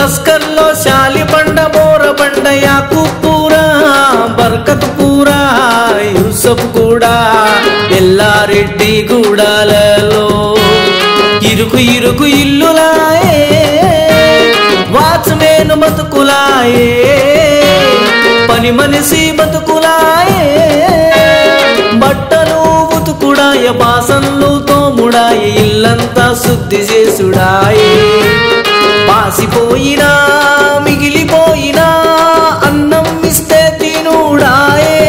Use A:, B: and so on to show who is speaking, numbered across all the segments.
A: లస్కర్లో శాలి బండ బోర బండ యాకూపురా బర్కత్పూరా యూసఫ్ కూడా ఎల్లారెడ్డి గూడాలలో ఇరుకు ఇరుకు ఇల్లులాయే వాచ్మేను బతుకులాయే పని మనిషి బతుకులాయే బట్టలు ఉతుకుడాయ బాసన్లు తోముడాయ ఇల్లంతా శుద్ధి చేసుడాయే పాసిపోయినా మిగిలిపోయినా అన్నం ఇస్తే తినుడాయే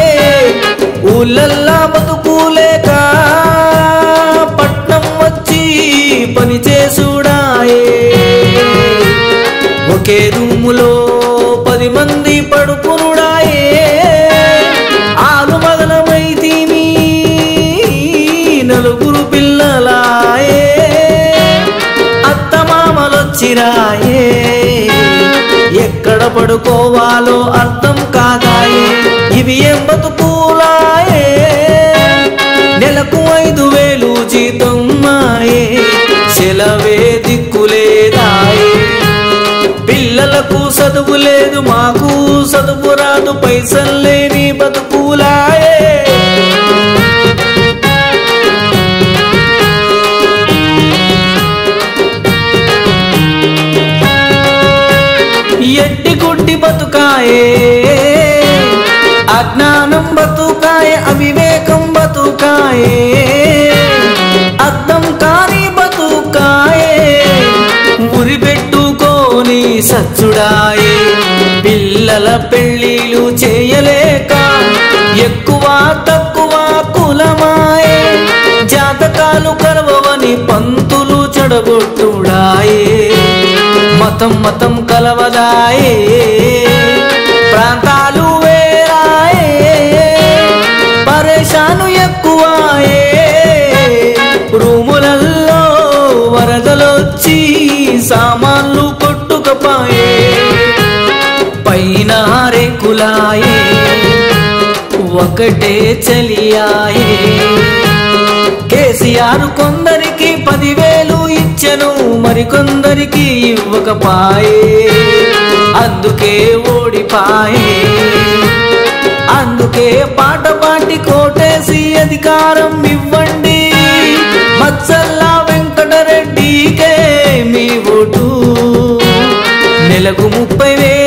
A: ఊళ్ళల్లా బతుకులేక పట్నం వచ్చి పని చేసుడాయే ఒకే రూములో 10 మంది పడుకునుడాయే ఆలు మగలమైతిమి నలుగురు పిల్లలాయే అత్తమామలొచ్చిరాయే ఎక్కడ పడుకోవాలో అర్థం కాదాయే ఇవి ఏం బతుకులాయే నెలకు 5,000 జీతం మాయే సెలవే దిక్కులేదాయే పిల్లలకు చదువు లేదు మాకు చదువు రాదు పైసల్లేని బతుకులాయే ఎట్టి గుడ్డి బతుకాయే అజ్ఞానం బతుకాయే అవివేకం బతుకాయే అర్థం కాని బతుకాయే ఉరి పెట్టుకోని సచ్చుడాయే పిల్లల పెళ్ళిళ్ళు చేయలేక ఎక్కువ తక్కువ కులమాయే జాతకాలు కలవని పంతులు చెడగొట్టుడాయే మతం మతం కలవదాయే ప్రాంతాలు వేరాయే పరేషాను ఎక్కువాయే రూములల్లో వరదలొచ్చి సామాన్లు కొట్టుకపాయే పైన రేకులాయే ఒకటే చలియాయే కేసీఆర్ కొందరికి 10,000 ఇచ్చెను మరికొందరికి ఇవ్వకపాయే అందుకే ఓడిపాయే అందుకే పాట పాటి కోటేసి అధికారం ఇవ్వండి మత్సల్లా వెంకటరెడ్డికే మీ ఓటు నెలకు 30,000